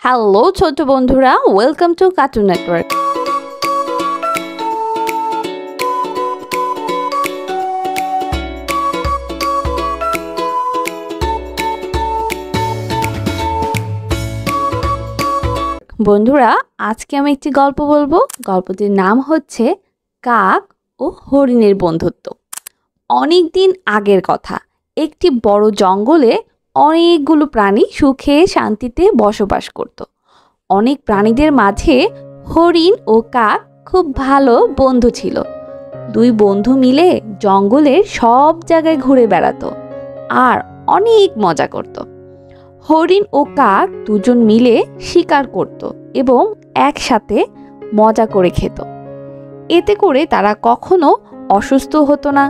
Hello ছোট বন্ধুরা, welcome to cartoon network. বন্ধুরা, আজকে আমি একটি গল্প বলবো। গল্পটির নাম হচ্ছে কাক ও হরিণের বন্ধুত্ব। অনেক দিন আগের কথা, একটি বড় জঙ্গলে অনেকগুলো প্রাণী সুখে শান্তিতে বসবাস করত। অনেক প্রাণীদের মাঝে হরিণ ও কাক খুব ভালো বন্ধু ছিল। দুই বন্ধু মিলে জঙ্গলের সব জায়গায় ঘুরে বেড়াতো আর অনেক মজা করত। হরিণ ও কাক দুজন মিলে শিকার করত এবং একসাথে মজা করে খেত। এতে করে তারা কখনো অসুস্থ হতো না।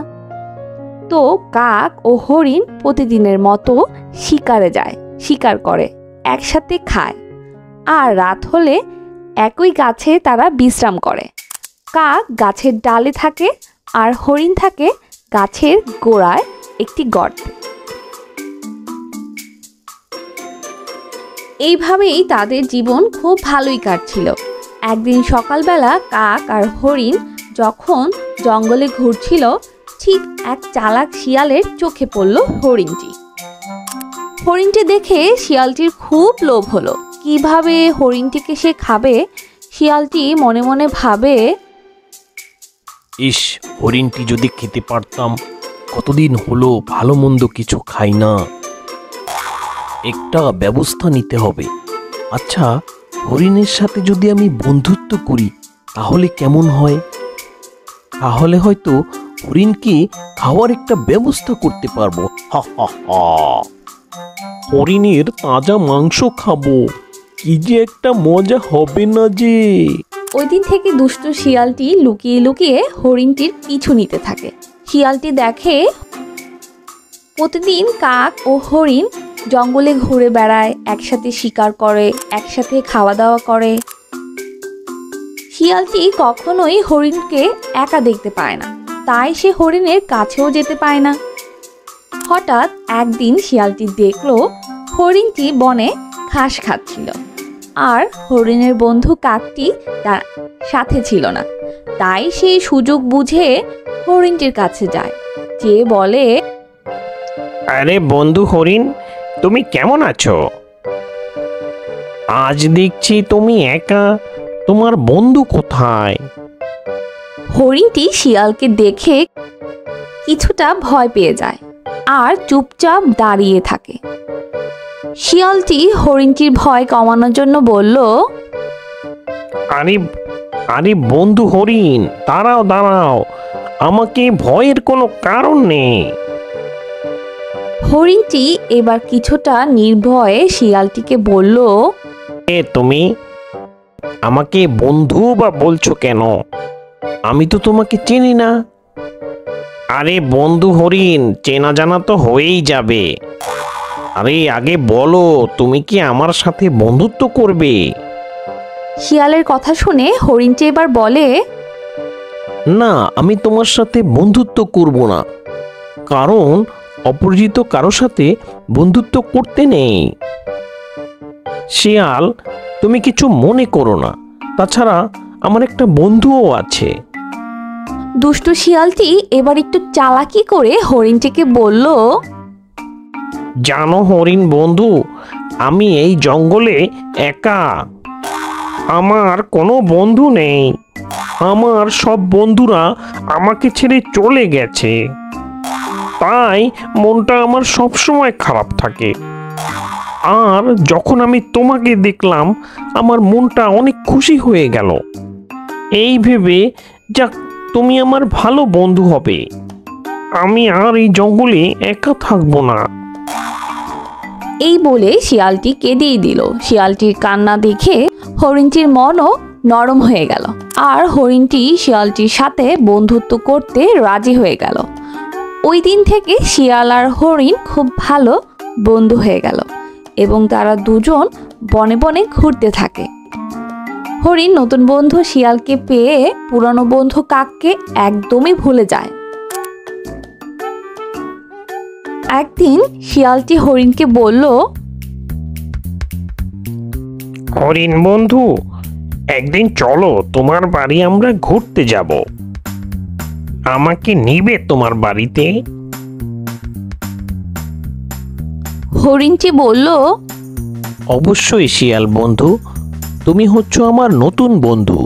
তো কাক ও হরিণ প্রতিদিনের মতো শিকারে যায়, শিকার করে, একসাথে খায়, আর রাত হলে একই গাছে তারা বিশ্রাম করে। কাক গাছের ডালে থাকে আর হরিণ থাকে গাছের গোড়ায় একটি গর্তে। এইভাবেই তাদের জীবন খুব ভালোই কাটছিল। একদিন সকালবেলা কাক আর হরিণ যখন জঙ্গলে ঘুরছিল, ঠিক এক চালাক শিয়ালের চোখে পড়ল হরিণটি। হরিণটি দেখে শিয়ালটির খুব লোভ হলো। কিভাবে হরিণটিকে সে খাবে, শিয়ালটি মনে মনে ভাবে, ইস, হরিণটি যদি খেতে পারতাম। কতদিন হলো ভালো মন্দ কিছু খাই না। একটা ব্যবস্থা নিতে হবে। আচ্ছা, হরিণের সাথে যদি আমি বন্ধুত্ব করি তাহলে কেমন হয়? তাহলে হয়তো হরিণকে খাওয়ার একটা ব্যবস্থা করতে পারবো। হা হা হা, হরিণের তাজা মাংস খাবো, কি যে একটা মজা হবে না যে। ওই দিন থেকে দুষ্ট শিয়ালটি লুকিয়ে লুকিয়ে হরিণটির পিছু নিতে থাকে। শিয়ালটি দেখে প্রতিদিন কাক ও হরিণ জঙ্গলে ঘুরে বেড়ায়, একসাথে শিকার করে, একসাথে খাওয়া দাওয়া করে। শিয়ালটি কখনোই হরিণকে একা দেখতে পায় না, তাই সে হরিণের কাছেও যেতে পায় না। হঠাৎ একদিন শিয়ালটি দেখলো হরিণটি বনে ঘাস খাচ্ছিল আর হরিণের বন্ধু কাকটি তার সাথে ছিল না। তাই সে সুযোগ বুঝে হরিণটির কাছে যায়, যে বলে, আরে বন্ধু হরিণ, তুমি কেমন আছো? আজ দেখছি তুমি একা, তোমার বন্ধু কোথায়? হরিণটি শিয়ালকে দেখে কিছুটা ভয় পেয়ে যায় আর চুপচাপ দাঁড়িয়ে থাকে। শিয়ালটি হরিণটির ভয় কমানোর জন্য বলল, আরে আরে বন্ধু হরিণ, দাঁড়াও দাঁড়াও, আমাকে ভয়ের কোনো কারণ নেই। হরিণটি এবার কিছুটা নির্ভয়ে শিয়ালটিকে বলল, তুমি আমাকে বন্ধু বা বলছো কেন? আমি তো তোমাকে চিনি না। আরে বন্ধু হরিণ, চেনা জানা তো হয়েই যাবে। আরে আগে বলো, তুমি কি আমার সাথে বন্ধুত্ব করবে? শিয়ালের কথা শুনে হরিণটি এবার বলে, না, আমি তোমার সাথে বন্ধুত্ব করব না, কারণ অপরিচিত কারো সাথে বন্ধুত্ব করতে নেই। শিয়াল, তুমি কিছু মনে করো না, তাছাড়া আমার একটা বন্ধুও আছে। দুষ্টু শিয়ালটি এবার একটু চালাকি করে হরিণটিকে বলল, জানো হরিণ বন্ধু, আমি এই জঙ্গলে একা। আমার কোনো বন্ধু নেই। আমার সব বন্ধুরা আমাকে ছেড়ে চলে গেছে। তাই মনটা আমার সবসময় খারাপ থাকে। আর যখন আমি তোমাকে দেখলাম, আমার মনটা অনেক খুশি হয়ে গেল। এই ভেবে, যাক, তুমি আমার ভালো বন্ধু হবে। আমি আর এই জঙ্গলে একা থাকবো না। এই বলে শিয়ালটি কেঁদেই দিল। শিয়ালটির কান্না দেখে হরিণটির মনও নরম হয়ে গেল আর হরিণটি শিয়ালটির সাথে বন্ধুত্ব করতে রাজি হয়ে গেল। ওই দিন থেকে শিয়াল আর হরিণ খুব ভালো বন্ধু হয়ে গেল এবং তারা দুজন বনে বনে ঘুরতে থাকে। হরিণ নতুন বন্ধু শিয়ালকে পেয়ে পুরনো বন্ধু কাককে একদমই ভুলে যায়। একদিন শিয়ালটি হরিণকে বলল, হরিণ বন্ধু, একদিন চলো তোমার বাড়ি আমরা ঘুরতে যাব। আমাকে নিবে তোমার বাড়িতে? হরিণটি বলল, অবশ্যই শিয়াল বন্ধু, তুমি হচ্ছ আমার নতুন বন্ধু,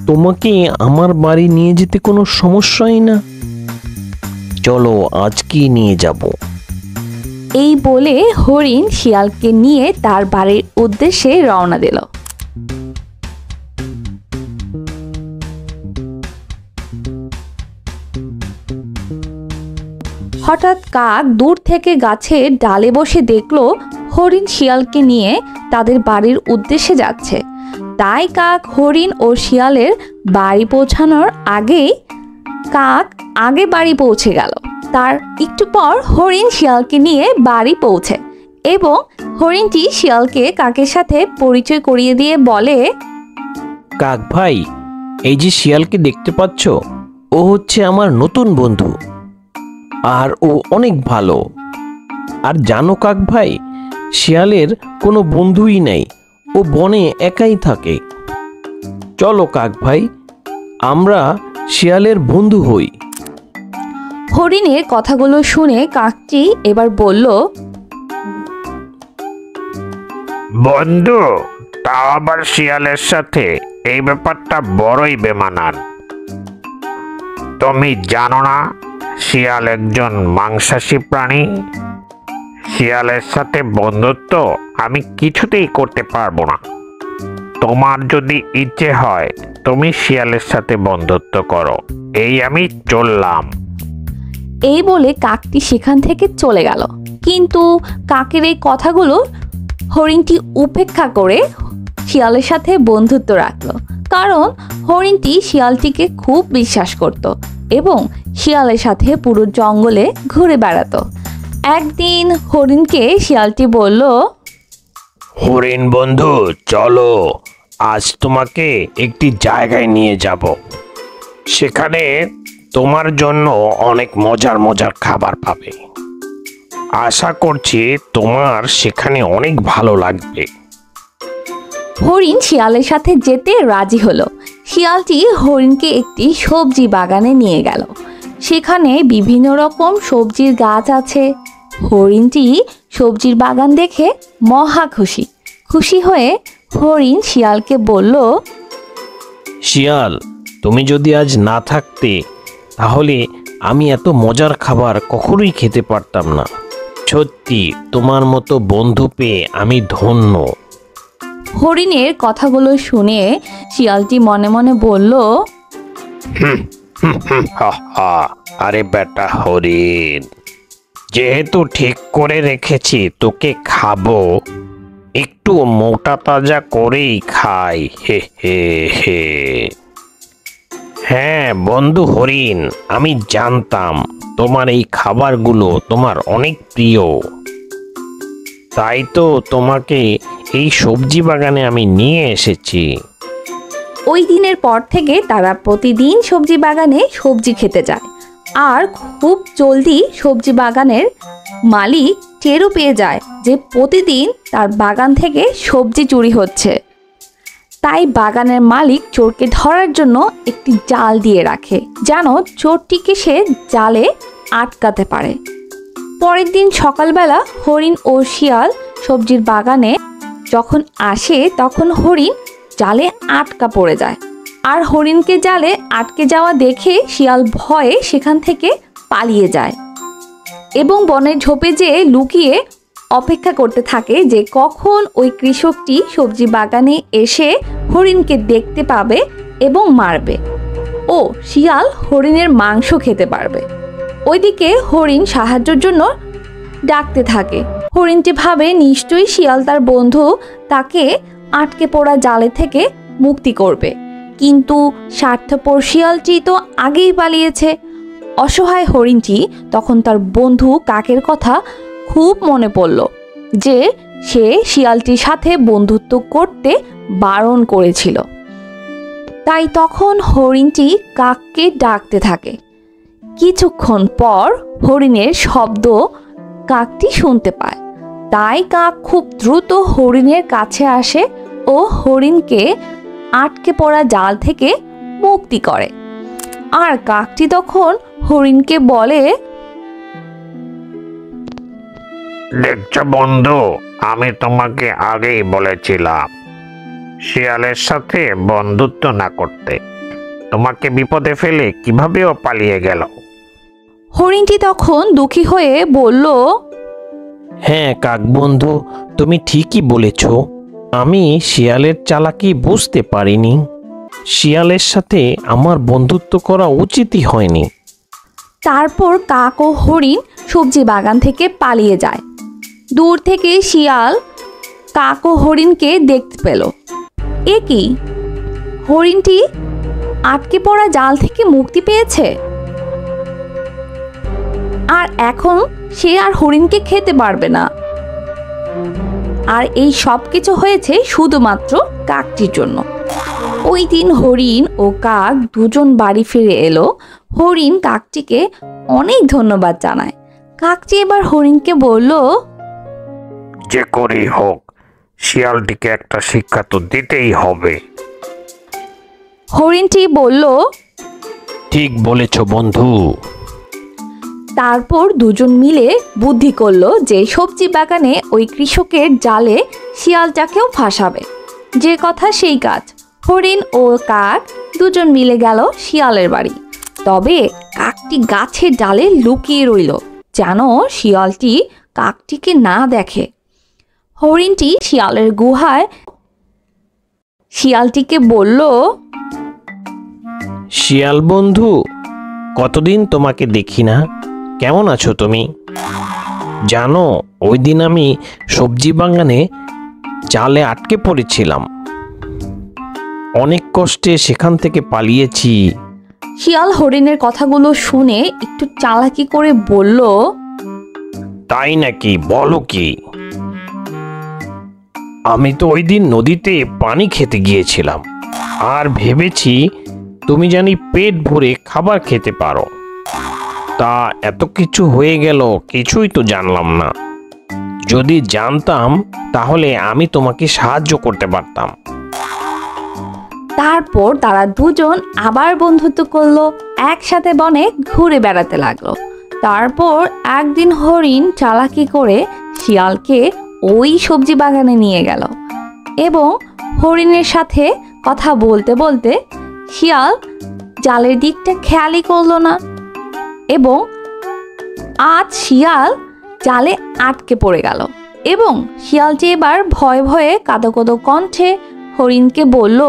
তোমাকে আমার বাড়ি নিয়ে যেতে কোনো সমস্যাই না। চলো আজকেই নিয়ে যাব। এই বলে হরিণ শিয়ালকে নিয়ে তার বাড়ির উদ্দেশ্যে রওনা দিল। হঠাৎ কাক দূর থেকে গাছের ডালে বসে দেখলো হরিণ শিয়ালকে নিয়ে তাদের বাড়ির উদ্দেশ্যে যাচ্ছে। তাই কাক হরিণ ও শিয়ালের বাড়ি পৌঁছানোর আগেই কাক আগে বাড়ি পৌঁছে গেল। তার একটু পর হরিণ শিয়ালকে নিয়ে বাড়ি পৌঁছে এবং হরিণটি শিয়ালকে কাকের সাথে পরিচয় করিয়ে দিয়ে বলে, কাক ভাই, এই যে শিয়ালকে দেখতে পাচ্ছ, ও হচ্ছে আমার নতুন বন্ধু, আর ও অনেক ভালো। আর জানো কাক ভাই, শিয়ালের কোনো বন্ধুই নেই, ও বনে একাই থাকে। চলো কাক ভাই, আমরা শিয়ালের বন্ধু হই। হরিণের কথাগুলো শুনে কাকটি এবার বলল, বন্ধু, তা আবার শিয়ালের সাথে এই ব্যাপারটা বড়ই বেমানান। তুমি জানো না শিয়াল একজন মাংসাশী প্রাণী? শিয়ালের সাথে বন্ধুত্ব আমি কিছুতেই করতে পারবো না। তোমার যদি ইচ্ছে হয় তুমি শিয়ালের সাথে বন্ধুত্ব করো, এই আমি চললাম। এই বলে কাকটি সেখান থেকে চলে গেল। কিন্তু কাকের এই কথাগুলো হরিণটি উপেক্ষা করে শিয়ালের সাথে বন্ধুত্ব রাখলো, কারণ হরিণটি শিয়ালটিকে খুব বিশ্বাস করত এবং শিয়ালের সাথে পুরো জঙ্গলে ঘুরে বেড়াতো। একদিন হরিণকে শিয়ালটি বলল, হরিণ বন্ধু, চলো আজ তোমাকে একটি জায়গায় নিয়ে যাব। সেখানে তোমার জন্য অনেক মজার মজার খাবার পাবে। আশা করছি তোমার সেখানে অনেক ভালো লাগবে। হরিণ শিয়ালের সাথে যেতে রাজি হলো। শিয়ালটি হরিণকে একটি সবজি বাগানে নিয়ে গেল। সেখানে বিভিন্ন রকম সবজির গাছ আছে। হরিণটি সবজির বাগান দেখে মহা খুশি। খুশি হয়ে হরিণ শিয়ালকে বলল, শিয়াল, তুমি যদি আজ না থাকতে তাহলে আমি এত মজার খাবার কখনোই খেতে পারতাম না। সত্যি তোমার মতো বন্ধু পেয়ে আমি ধন্য। হরিণের কথাগুলো শুনে শিয়ালটি মনে মনে বলল, আরে বেটা হরিণ, যেহেতু ঠিক করে রেখেছি তোকে খাবো, একটু মোটা তাজা করেই খাই। হে হে হে। হ্যাঁ বন্ধু হরিণ, আমি জানতাম তোমার এই খাবারগুলো তোমার অনেক প্রিয়, তাই তো তোমাকে এই সবজি বাগানে আমি নিয়ে এসেছি। ওই দিনের পর থেকে তারা প্রতিদিন সবজি বাগানে সবজি খেতে যায়। আর খুব জলদি সবজি বাগানের মালিক টেরও পেয়ে যায় যে প্রতিদিন তার বাগান থেকে সবজি চুরি হচ্ছে। তাই বাগানের মালিক চোরকে ধরার জন্য একটি জাল দিয়ে রাখে, যেন চোরটিকে সে জালে আটকাতে পারে। পরের দিন সকালবেলা হরিণ ও শিয়াল সবজির বাগানে যখন আসে তখন হরিণ জালে আটকা পড়ে যায়। আর হরিণকে জালে আটকে যাওয়া দেখে শিয়াল ভয়ে সেখান থেকে পালিয়ে যায় এবং বনের ঝোপে যেয়ে লুকিয়ে অপেক্ষা করতে থাকে যে কখন ওই কৃষকটি সবজি বাগানে এসে হরিণকে দেখতে পাবে এবং মারবে ও শিয়াল হরিণের মাংস খেতে পারবে। ওইদিকে হরিণ সাহায্যের জন্য ডাকতে থাকে। হরিণটি ভাবে নিশ্চয়ই শিয়াল তার বন্ধু তাকে আটকে পড়া জালে থেকে মুক্তি করবে, কিন্তু স্বার্থপর শিয়ালটি তো আগেই পালিয়েছে। অসহায় হরিণটি তখন তার বন্ধু কাকের কথা খুব মনে পড়ল যে সে শিয়ালটির সাথে বন্ধুত্ব করতে বারণ করেছিল। তাই তখন হরিণটি কাককে ডাকতে থাকে। কিছুক্ষণ পর হরিণের শব্দ কাকটি শুনতে পায়। তাই কাক খুব দ্রুত হরিণের কাছে আসে ও হরিণকে আটকে পড়া জাল থেকে মুক্তি করে। আর কাকটি তখন হরিণকে বলে, দেখছো বন্ধু, আমি তোমাকে আগেই বলেছিলাম শিয়ালের সাথে বন্ধুত্ব না করতে। তোমাকে বিপদে ফেলে কিভাবেও পালিয়ে গেল। হরিণটি তখন দুঃখী হয়ে বলল, হ্যাঁ কাক বন্ধু, তুমি ঠিকই বলেছ। আমি শিয়ালের চালাকি বুঝতে পারিনি। শিয়ালের সাথে আমার বন্ধুত্ব করা উচিতই হয়নি। তারপর কাক ও হরিণ সবজি বাগান থেকে পালিয়ে যায়। দূর থেকে শিয়াল কাক ও হরিণকে দেখতে পেল। এ কি, হরিণটি আটকে পড়া জাল থেকে মুক্তি পেয়েছে, আর এখন সে আর হরিণকে খেতে পারবে না। আর এই সব কিছু হয়েছে শুধুমাত্র কাকটির জন্য। ওই দিন হরিণ ও কাক দুজন বাড়ি ফিরে এলো। হরিণ কাকটিকে অনেক ধন্যবাদ জানায়। কাকটি এবার হরিণকে বলল, যে করেই হোক শিয়ালটিকে একটা শিক্ষা তো দিতেই হবে। হরিণটি বলল, ঠিক বলেছ বন্ধু। তারপর দুজন মিলে বুদ্ধি করলো যে সবজি বাগানে ওই কৃষকের জালে শিয়ালটাকেও ফাঁসাবে। যে কথা সেই কাজ। হরিণ ও কাক দুজন মিলে গেল শিয়ালের বাড়ি। তবে কাকটি গাছের ডালে লুকিয়ে রইল যেন শিয়ালটি কাকটিকে না দেখে। হরিণটি শিয়ালের গুহায় শিয়ালটিকে বলল, শিয়াল বন্ধু, কতদিন তোমাকে দেখি না, কেমন আছো তুমি? জানো, ওই দিন আমি সবজি বাগানে জালে আটকে পড়েছিলাম। অনেক কষ্টে সেখান থেকে পালিয়েছি। শিয়াল হরিণের কথাগুলো শুনে একটু চালাকি করে বলল, তাই নাকি? বলো কি? আমি তো ওই দিন নদীতে পানি খেতে গিয়েছিলাম, আর ভেবেছি তুমি জানি পেট ভরে খাবার খেতে পারো। তা এত কিছু হয়ে গেল, কিছুই তো জানলাম না। যদি জানতাম তাহলে আমি তোমাকে সাহায্য করতে পারতাম। তারপর তারা দুজন আবার বন্ধুত্ব করলো, একসাথে বনে ঘুরে বেড়াতে লাগলো। তারপর একদিন হরিণ চালাকি করে শিয়ালকে ওই সবজি বাগানে নিয়ে গেল এবং হরিণের সাথে কথা বলতে বলতে শিয়াল জালের দিকটা খেয়ালই করলো না এবং আজ শিয়াল জালে আটকে পড়ে গেল। এবং শিয়ালটি এবার ভয়ে ভয়ে কাঁদো কাঁদো কণ্ঠে হরিণকে বলল,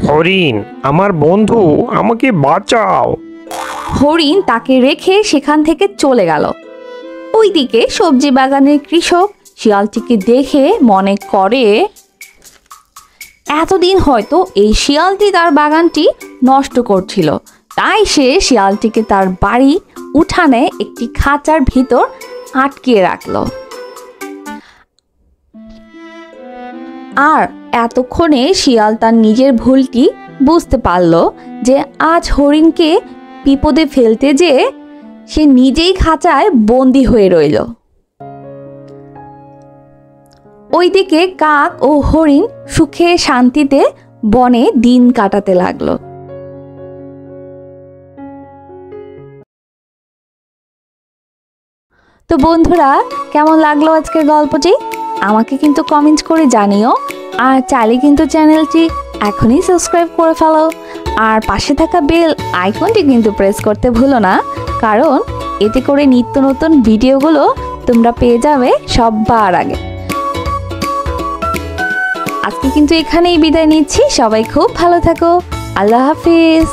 হরিণ আমার বন্ধু, আমাকে বাঁচাও। হরিণ তাকে রেখে সেখান থেকে চলে গেল। ওইদিকে সবজি বাগানের কৃষক শিয়ালটিকে দেখে মনে করে এতদিন হয়তো এই শিয়ালটি তার বাগানটি নষ্ট করছিল, তাই সে শিয়ালটিকে তার বাড়ি উঠানে একটি খাঁচার ভিতর আটকিয়ে রাখলো। আর এতক্ষণে শিয়াল তার নিজের ভুলটি বুঝতে পারল যে আজ হরিণকে বিপদে ফেলতে যেয়ে সে নিজেই খাঁচায় বন্দী হয়ে রইল। ওইদিকে কাক ও হরিণ সুখে শান্তিতে বনে দিন কাটাতে লাগলো। তো বন্ধুরা, কেমন লাগলো আজকের গল্পটি? আমাকে কিন্তু কমেন্ট করে জানিও। আর চাইলে কিন্তু চ্যানেলটি এখনই সাবস্ক্রাইব করে ফেলো, আর পাশে থাকা বেল আইকনটি কিন্তু প্রেস করতে ভুলো না, কারণ এতে করে নিত্য নতুন ভিডিওগুলো তোমরা পেয়ে যাবে সবার আগে। আজকে কিন্তু এখানেই বিদায় নিচ্ছি। সবাই খুব ভালো থাকো। আল্লাহ হাফিজ।